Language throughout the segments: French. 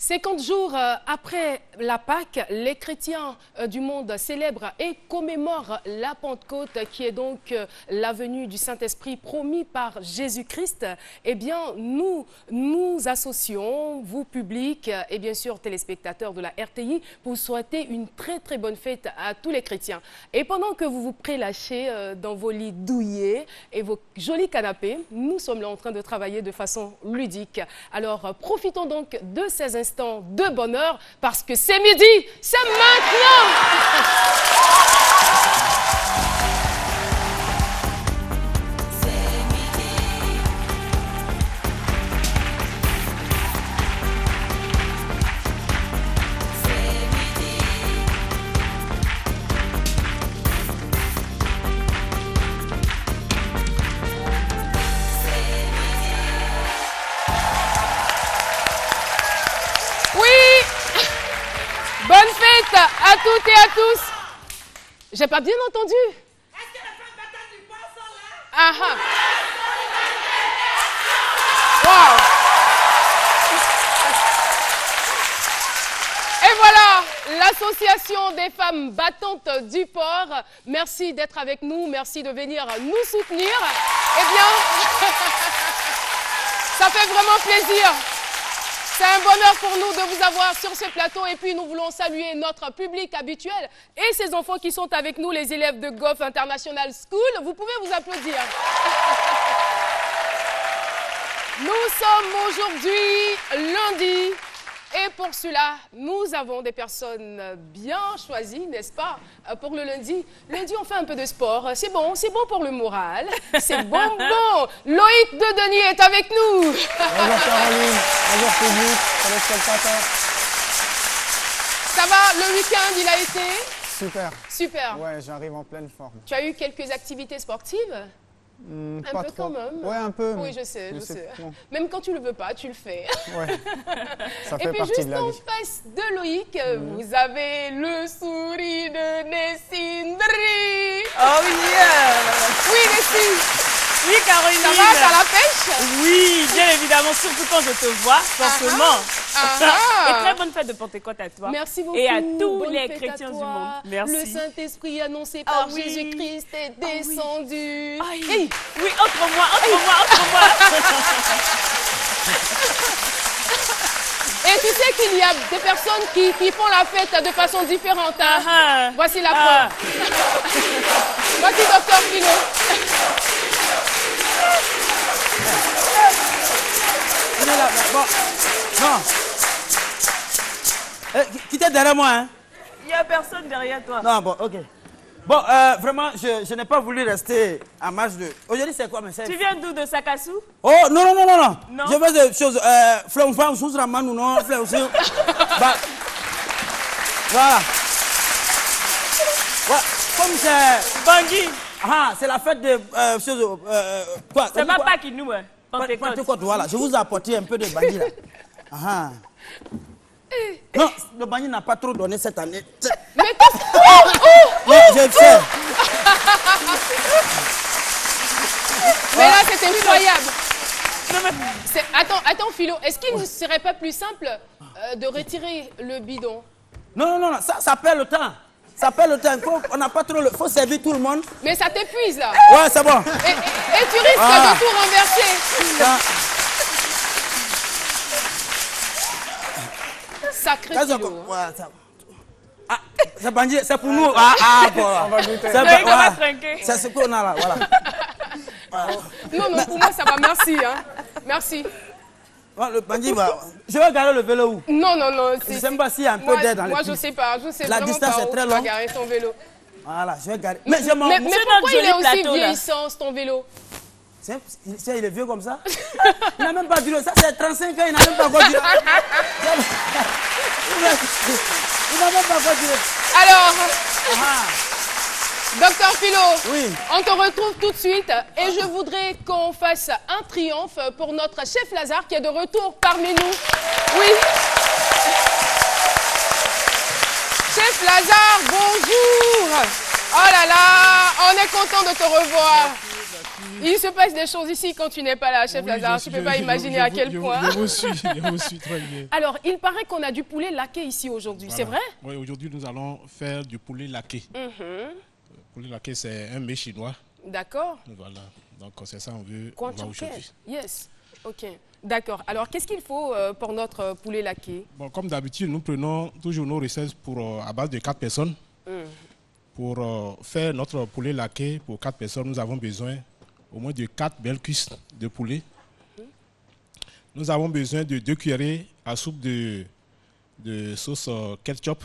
50 jours après la Pâque, les chrétiens du monde célèbrent et commémorent la Pentecôte, qui est donc la venue du Saint-Esprit promis par Jésus-Christ. Eh bien, nous associons, vous public et bien sûr téléspectateurs de la RTI, pour souhaiter une très bonne fête à tous les chrétiens. Et pendant que vous vous prélâchez dans vos lits douillés et vos jolis canapés, nous sommes là en train de travailler de façon ludique. Alors, profitons donc de ces instants de bonheur, parce que c'est midi, c'est maintenant. Bonne fête à toutes et à tous. J'ai pas bien entendu. Est-ce que les femmes battantes du port sont là? Ah ah. Wow. Et voilà, l'association des femmes battantes du port. Merci d'être avec nous, merci de venir nous soutenir. Eh bien, ça fait vraiment plaisir. C'est un bonheur pour nous de vous avoir sur ce plateau, et puis nous voulons saluer notre public habituel et ces enfants qui sont avec nous, les élèves de Goff International School. Vous pouvez vous applaudir. Nous sommes aujourd'hui lundi, et pour cela, nous avons des personnes bien choisies, n'est-ce pas, pour le lundi. Lundi, on fait un peu de sport. C'est bon pour le moral. C'est bon. Loïc de Denis est avec nous. Bonjour Caroline, bonjour public, téléspectateurs. Ça va, le week-end, il a été? Super. Super. Ouais, j'arrive en pleine forme. Tu as eu quelques activités sportives? Pas un peu trop. quand même. Ouais, un peu. Oui, je sais. Bon. Même quand tu le veux pas, tu le fais. Ouais. Ça Et fait puis partie juste de la en vie. face de Loïc, vous avez le sourire de Nessindri. Oh yeah! Oui, Nessie. Oui, Caroline. Ça va, t'as la pêche? Oui, bien évidemment, surtout quand je te vois, forcément. Ah. Et très bonne fête de Pentecôte à toi. Merci beaucoup. Et à tous Bonne les fête chrétiens à du toi. monde. Merci. Le Saint-Esprit annoncé par oui. Jésus-Christ est descendu. Aïe. Hey. Oui, entre-moi. Et tu sais qu'il y a des personnes qui font la fête de façon différente. Hein? Voici la preuve. Voici Dr Philo. Bon, non. Qui était derrière moi, hein? Il n'y a personne derrière toi. Non, bon, ok. Bon, vraiment, je n'ai pas voulu rester à marge de... Aujourd'hui, c'est quoi, mais c'est... Tu viens d'où, de Sakassou? Oh, non. Non. Je veux des choses... Fleur, sous Raman ou non, fleur aussi. Bah, voilà. Ouais, comme c'est... Bangui. Ah, c'est la fête de... choses... quoi? C'est pas Pâques qui nous, hein. Pentecôte, voilà. Je vous ai apporté un peu de bangui, là. Ah. Non, le bangui n'a pas trop donné cette année. Mais qu'est-ce Non, j'ai fait. Mais là, c'est incroyable. Attends, Philo, est-ce qu'il ne serait pas plus simple de retirer le bidon? Non, ça perd le temps. Ça perd le temps. On n'a pas trop le... faut servir tout le monde. Mais ça t'épuise, là. Ouais, c'est bon. Et tu risques de tout renverser. Ça... Sacré Philo. Ouais, ça... Ah, c'est bandit, c'est pour nous. Bon. On va goûter. C'est ce qu'on a là, voilà. Non, pour moi, ça va, merci. Hein. Merci. Ouais, le bandit va... Je vais garer le vélo où? Non. Je ne sais pas s'il y a un peu d'air dans le Moi, puits. je sais pas. La vraiment distance pas est où très tu vas longue. garer ton vélo. Voilà, je vais garer. Mais pourquoi il est aussi plateau, vieillissant, ton vélo? Il est vieux comme ça. Il n'a même pas duré. Ça, c'est 35 ans, il n'a même pas encore duré. Il n'a même pas encore duré. Alors, Docteur Philo, Oui. on te retrouve tout de suite et je voudrais qu'on fasse un triomphe pour notre chef Lazare qui est de retour parmi nous. Oui. Chef Lazare, bonjour. Oh là là, on est content de te revoir. Il se passe des choses ici quand tu n'es pas là, chef Oui, Lazare. Tu ne peux pas imaginer à quel point. Je vous suis très bien. Alors, il paraît qu'on a du poulet laqué ici aujourd'hui, c'est vrai? Oui, aujourd'hui, nous allons faire du poulet laqué. Poulet laqué, c'est un mets chinois. D'accord. Voilà. Donc, c'est ça on veut voir aujourd'hui. Yes. OK. D'accord. Alors, qu'est-ce qu'il faut pour notre poulet laqué? Bon, comme d'habitude, nous prenons toujours nos recettes à base de 4 personnes. Pour faire notre poulet laqué pour 4 personnes, nous avons besoin au moins de 4 belles cuisses de poulet. Nous avons besoin de 2 cuillerées à soupe de sauce ketchup.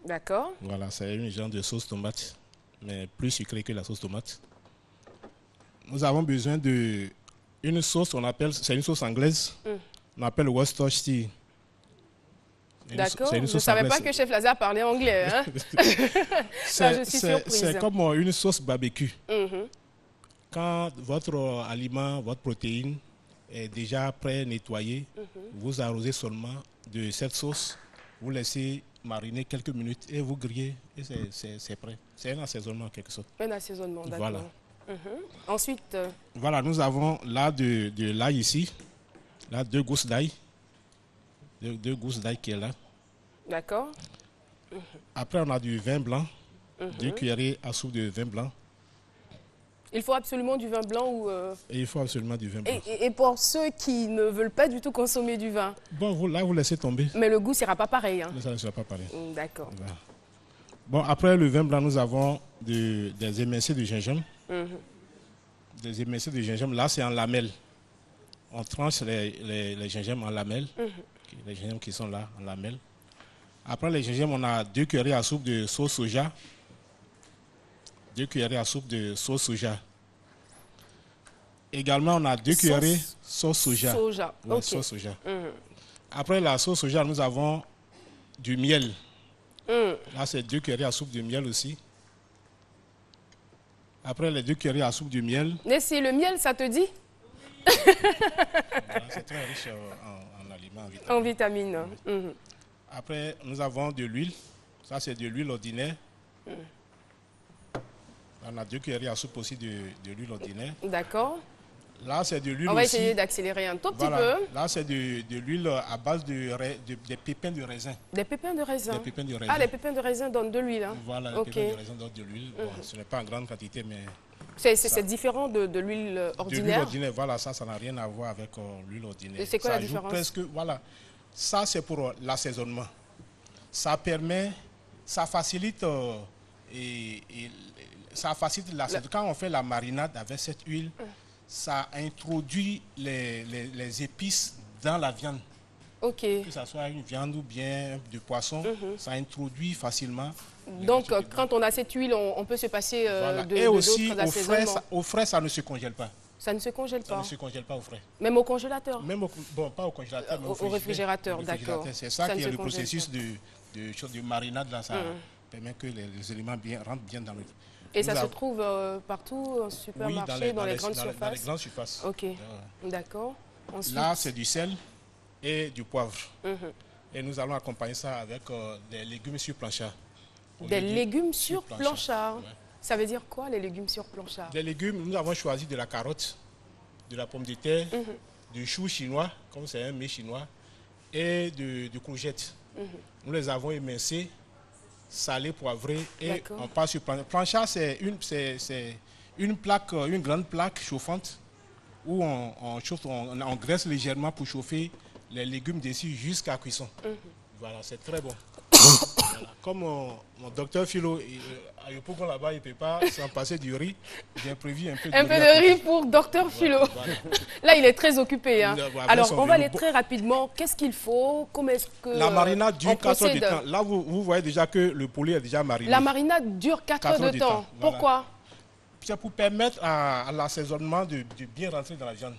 D'accord. Voilà, c'est une genre de sauce tomate, mais plus sucrée que la sauce tomate. Nous avons besoin de une sauce, c'est une sauce anglaise, on appelle Worcestershire. D'accord, je ne savais pas que chef Lazare parlait anglais. Hein? Je suis surprise. C'est comme une sauce barbecue. Quand votre aliment, votre protéine est déjà prêt, nettoyé, vous arrosez seulement de cette sauce, vous laissez mariner quelques minutes et vous grillez et c'est prêt. C'est un assaisonnement en quelque sorte. Un assaisonnement, d'accord. Voilà. Ensuite... Voilà, nous avons là de l'ail ici, là 2 gousses d'ail. 2 gousses d'ail qui est là. D'accord. Après, on a du vin blanc, 2 cuillerées à soupe de vin blanc. Il faut absolument du vin blanc ou... Et il faut absolument du vin blanc. Et pour ceux qui ne veulent pas du tout consommer du vin? Bon, vous laissez tomber. Mais le goût ne sera pas pareil. Hein? Ça ne sera pas pareil. D'accord. Voilà. Bon, après le vin blanc, nous avons des émincés de gingembre. Des émincés de gingembre, là, c'est en lamelles. On tranche les gingembres en lamelles. Les gingembres qui sont là, en lamelles. Après les gingembres, on a 2 cuillerées à soupe de sauce soja. 2 cuillerées à soupe de sauce soja. Également, on a 2 cuillerées sauce soja. Ouais, okay. Sauce soja. Après la sauce soja, nous avons du miel. Là, c'est 2 cuillerées à soupe de miel aussi. Après les 2 cuillerées à soupe de miel. Mais si le miel, ça te dit? C'est très riche en aliments, en vitamines. Après, nous avons de l'huile. Ça, c'est de l'huile ordinaire. On a 2 cuillerées à soupe aussi de l'huile ordinaire. D'accord. Là, c'est de l'huile aussi. On va essayer d'accélérer un tout petit peu. Là, c'est de l'huile à base des pépins de raisin. Des pépins de raisin? Des pépins de raisin. Ah, les pépins de raisin donnent de l'huile. Hein? Voilà, les pépins de raisin donnent de l'huile. Bon, ce n'est pas en grande quantité, mais... C'est différent de l'huile ordinaire? De l'huile ordinaire, voilà, ça n'a rien à voir avec l'huile ordinaire. Et c'est quoi la différence? Presque, voilà, ça, c'est pour l'assaisonnement. Ça permet, ça facilite l'assaisonnement. Quand on fait la marinade avec cette huile, ça introduit les épices dans la viande. Ok. Que ce soit une viande ou bien du poisson, ça introduit facilement. Donc, quand on a cette huile, on peut se passer voilà. Et aussi, au frais, ça ne se congèle pas. Ça ne se congèle pas? Ça ne se congèle pas au frais. Même au congélateur? Même bon, pas au congélateur, mais au réfrigérateur, d'accord. C'est ça qui est le processus de marinade. Là, ça permet que les éléments rentrent bien dans le... Et ça se trouve partout, au supermarché, dans les grandes surfaces? Dans les grandes surfaces. Ok, d'accord. Là, c'est du sel et du poivre. Et nous allons accompagner ça avec des légumes sur planchard. Des légumes sur planchard? Ça veut dire quoi, les légumes sur planchard? Des légumes, nous avons choisi de la carotte, de la pomme de terre, du chou chinois, comme c'est un mets chinois, et de courgettes. Nous les avons émincés, salés, poivrés, et on passe sur planchard. Planchard, c'est une plaque, une grande plaque chauffante où on graisse légèrement pour chauffer les légumes dessus jusqu'à cuisson. Voilà, c'est très bon. Voilà. Comme mon docteur Philo, à Yopougon là-bas, il ne peut pas s'en passer du riz, j'ai prévu un peu de riz pour docteur Philo. Voilà. Là, il est très occupé. Hein. Alors, on va aller très rapidement. Qu'est-ce qu'il faut? Comment est-ce que la marinade dure 4 heures de temps. Là, vous voyez déjà que le poulet est déjà mariné. La marinade dure 4 heures de temps. Voilà. Pourquoi? C'est pour permettre à l'assaisonnement de bien rentrer dans la viande.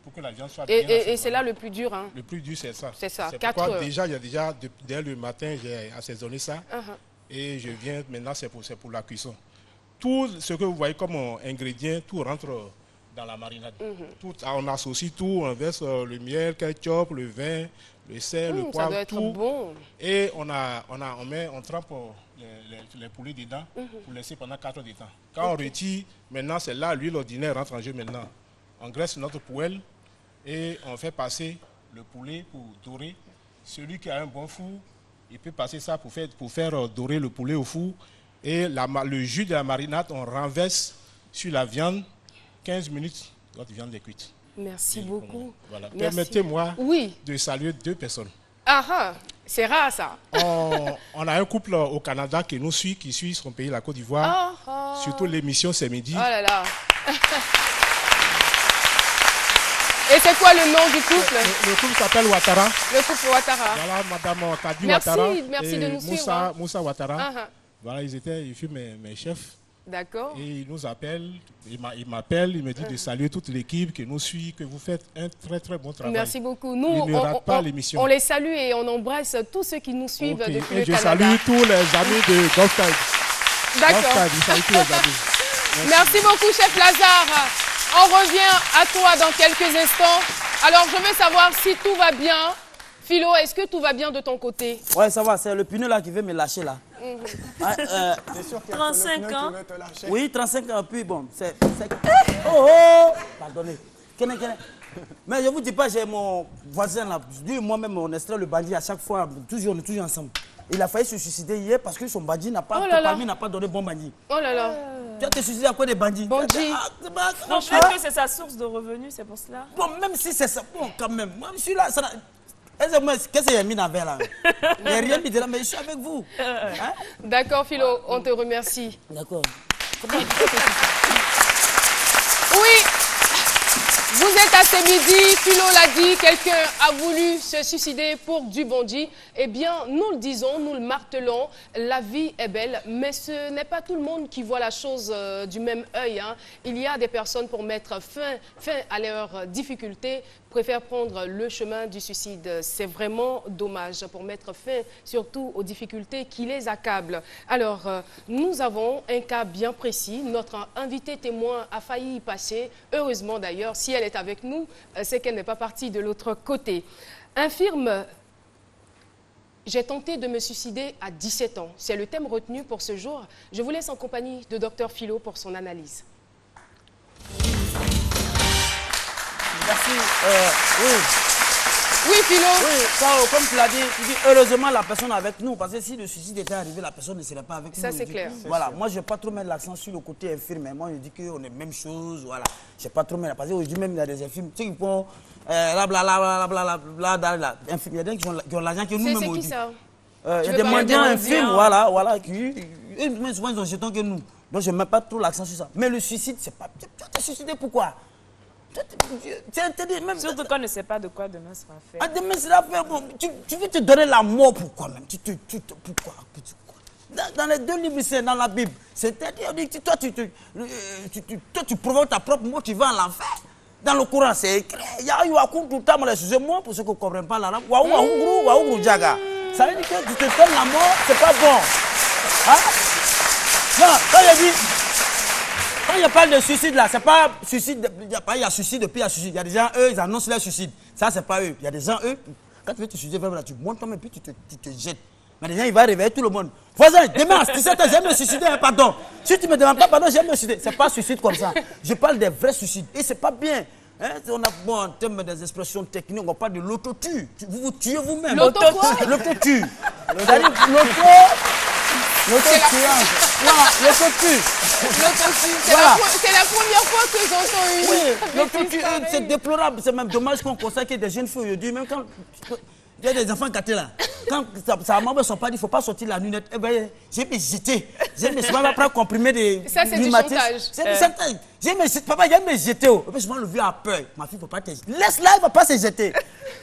Pour que la viande soit bien et c'est là le plus dur. Hein. Le plus dur, c'est ça. C'est ça, 4 heures. Déjà, dès le matin, j'ai assaisonné ça. Et je viens, maintenant, c'est pour la cuisson. Tout ce que vous voyez comme ingrédient, tout rentre dans la marinade. Tout, on associe tout, on verse le miel, ketchup, le vin, le sel, le poivre, ça doit être tout. bon. Et on trempe les poulets dedans pour laisser pendant 4 heures de temps. Quand on retire, maintenant c'est là, l'huile ordinaire rentre en jeu maintenant. On graisse notre poêle et on fait passer le poulet pour dorer. Celui qui a un bon four, il peut passer ça pour faire dorer le poulet au four. Et le jus de la marinade, on renverse sur la viande 15 minutes, notre viande est cuite. Merci beaucoup. Voilà. Merci. Permettez-moi Oui. de saluer 2 personnes. Ah ah, c'est rare ça. On a un couple au Canada qui nous suit, qui suit son pays, la Côte d'Ivoire. Surtout l'émission C'est Midi. Oh là là. Et c'est quoi le nom du couple? Le couple s'appelle Ouattara. Le couple Ouattara. Voilà, madame Kadi Merci, Ouattara. merci et de nous suivre. Moussa Ouattara. Ah, Voilà, ils furent mes chefs. D'accord. Et ils nous appellent, ils m'appellent, ils me disent de saluer toute l'équipe qui nous suit, que vous faites un très très bon travail. Merci beaucoup. Nous, Ils ne ratent pas l'émission. on les salue et on embrasse tous ceux qui nous suivent Ok. depuis Et le je Canada. salue tous les amis de Golftide. D'accord. Je salue tous les amis. Merci beaucoup, chef Lazare. On revient à toi dans quelques instants. Alors, je veux savoir si tout va bien. Philo, est-ce que tout va bien de ton côté? Ouais, ça va, c'est le pneu là qui veut me lâcher là. T'es sûr qu'il y a 35 que le pneu ans. qui veut te lâcher? Oui, 35 ans, puis bon, c'est... Oh. Pardonnez. Mais je vous dis pas, j'ai mon voisin là, lui et moi-même, on extrait le bandit à chaque fois, toujours, on est toujours ensemble. Il a failli se suicider hier parce que son bandit n'a pas, n'a pas donné bon bandit. Oh là là. Tu vas te suicider à quoi des bandits? Bandit. Non, peut-être que c'est sa source de revenus, c'est pour cela. Bon, même si c'est ça, bon, quand même, moi je suis là, ça... Qu'est-ce qu'il y a mis avec là? Il n'y a rien mis de là, mais je suis avec vous. Hein? D'accord, Philo, on te remercie. D'accord. Oui, vous êtes à ce midi, Philo l'a dit, quelqu'un a voulu se suicider pour du bandit. Eh bien, nous le disons, nous le martelons, la vie est belle, mais ce n'est pas tout le monde qui voit la chose du même œil. Hein. Il y a des personnes pour mettre fin à leurs difficultés, préfèrent prendre le chemin du suicide. C'est vraiment dommage pour mettre fin surtout aux difficultés qui les accablent. Alors, nous avons un cas bien précis. Notre invité témoin a failli y passer. Heureusement d'ailleurs, si elle est avec nous, c'est qu'elle n'est pas partie de l'autre côté. Infirme, j'ai tenté de me suicider à 17 ans. C'est le thème retenu pour ce jour. Je vous laisse en compagnie de Dr Philo pour son analyse. Merci. Oui. Oui, Philo. Oui, comme tu l'as dit, heureusement la personne est avec nous, parce que si le suicide était arrivé, la personne ne serait pas avec nous. Ça, c'est clair. Voilà, moi je ne vais pas trop mettre l'accent sur le côté infirme. Moi je dis qu'on est même chose, voilà. Je ne vais pas trop mettre, parce qu'aujourd'hui même il y a des infirmes, tu sais, qui font il y a des gens qui ont l'argent que nous-mêmes. C'est qui ça? Il y a des mendiants infirmes, voilà, qui souvent ils ont jetons que nous. Donc je ne mets pas trop l'accent sur ça. Mais le suicide, c'est pas... Tu vas te suicider pourquoi? Surtout qu'on ne sait pas de quoi demain sera fait. Ah, demain sera fait. Bon, tu veux te donner la mort, pourquoi même? Pourquoi? Dans les 2 livres, c'est dans la Bible. C'est-à-dire que toi, tu provoques ta propre mort, tu vas à l'enfer. Dans le Coran, c'est écrit. Il y a eu tout le temps, excusez-moi, pour ceux qui ne comprennent pas l'arabe. Waouh, jaga. Ça veut dire que tu te donnes la mort, c'est pas bon. Hein? Non, quand il parle de suicide là, c'est pas suicide, il y a suicide puis il y a suicide. Il y a des gens, eux, ils annoncent leur suicide. Ça, c'est pas eux. Il y a des gens, eux, quand tu veux te suicider, tu montes toi-même puis tu te jettes. Mais des gens, il va réveiller tout le monde. Voisin, demain, tu sais, j'aime me suicider, hein, pardon. Si tu me demandes pas pardon, j'aime me suicider. C'est pas suicide comme ça. Je parle des vrais suicides. Et c'est pas bien. Hein? On a, bon, en termes des expressions techniques, on parle de l'autotue. Vous vous tuez vous-même. L'autotue. L'autotue. C'est-à-dire l'autotue. Non, l'autotue. Voilà. C'est la première fois que j'entends une. Oui, l'autotue, c'est déplorable. C'est même dommage qu'on constate que des jeunes filles aujourd'hui, même quand il y a des enfants gâtés là, quand sa maman ne sont pas dit, il ne faut pas sortir la lunette, eh ben, j'ai me jeter. J'ai me pas prendre comprimé de. Ça, c'est du chantage. C'est du chantage. Papa, j'ai me jeter. Et puis, je le vieux a peur. Ma fille, il ne faut pas te jeter. Laisse-la, elle ne va pas se jeter.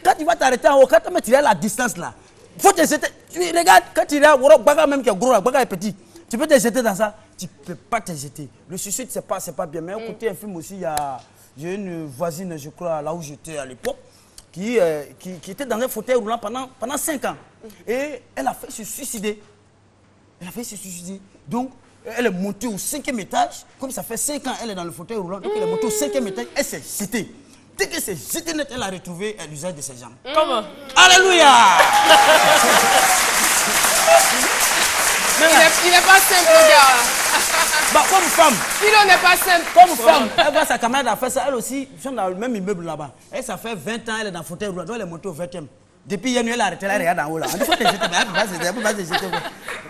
Quand tu vas t'arrêter en haut, quand tu es à la distance là, il faut te jeter. Regarde, quand tu es à Baga même qui est gros, Baga est petit. Tu peux te jeter dans ça, tu ne peux pas te jeter. Le suicide, ce n'est pas bien. Mais à côté infime aussi, j'ai une voisine, je crois, là où j'étais à l'époque, qui était dans un fauteuil roulant pendant 5 ans. Et elle a fait se suicider. Donc, elle est montée au 5e étage. Comme ça fait 5 ans, elle est dans le fauteuil roulant. Donc elle est montée au 5e étage, elle s'est jetée. Dès qu'elle s'est jetée net, elle a retrouvé l'usage de ses jambes. Comment? Alléluia! Il n'est pas simple, le gars. Bah, comme femme. Philo n'est pas simple. Comme femme, elle voit sa camarade a fait ça, elle aussi, ils sont dans le même immeuble là-bas. Elle, ça fait 20 ans, elle est dans le fauteuil roulant, donc elle est montée au 20e. Depuis hier nuit, elle a arrêté, elle regarde en haut là. On dit, faut te jeter, mais elle peut pas se jeter.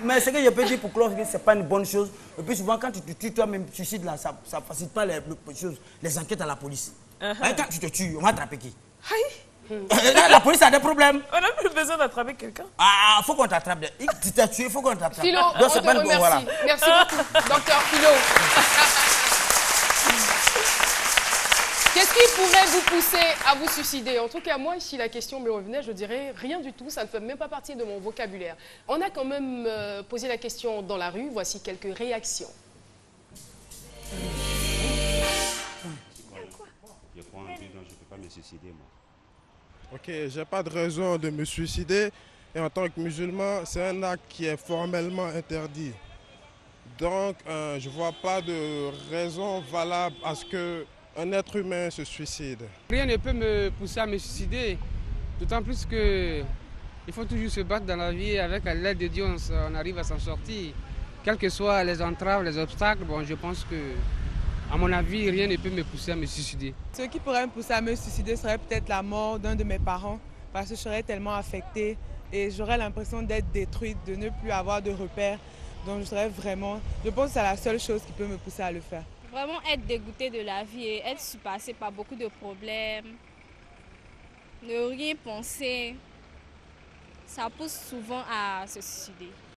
Mais ce que je peux dire pour clore, c'est pas une bonne chose. Et puis souvent, quand tu te tues toi-même, suicide là, ça ne facilite pas les choses, les enquêtes à la police. Quand tu te tues, on va attraper qui? La police a des problèmes. On n'a plus besoin d'attraper quelqu'un. Ah, faut qu'on t'attrape. Tu t'es tué, il faut qu'on t'attrape. Philo, on te remercie. Voilà. Merci beaucoup, docteur Philo. Qu'est-ce qui pourrait vous pousser à vous suicider? En tout cas, moi, si la question me revenait, je dirais rien du tout. Ça ne fait même pas partie de mon vocabulaire. On a quand même posé la question dans la rue. Voici quelques réactions. Je crois en Dieu, donc je ne peux pas me suicider, moi. Ok, j'ai pas de raison de me suicider. Et en tant que musulman, c'est un acte qui est formellement interdit. Donc, je ne vois pas de raison valable à ce qu'un être humain se suicide. Rien ne peut me pousser à me suicider. D'autant plus qu'il faut toujours se battre dans la vie. Avec l'aide de Dieu, on arrive à s'en sortir. Quelles que soient les entraves, les obstacles, bon, je pense que, à mon avis, rien ne peut me pousser à me suicider. Ce qui pourrait me pousser à me suicider serait peut-être la mort d'un de mes parents, parce que je serais tellement affectée et j'aurais l'impression d'être détruite, de ne plus avoir de repères. Donc je pense que c'est la seule chose qui peut me pousser à le faire. Vraiment être dégoûté de la vie et être surpassé par beaucoup de problèmes, ne rien penser, ça pousse souvent à se suicider.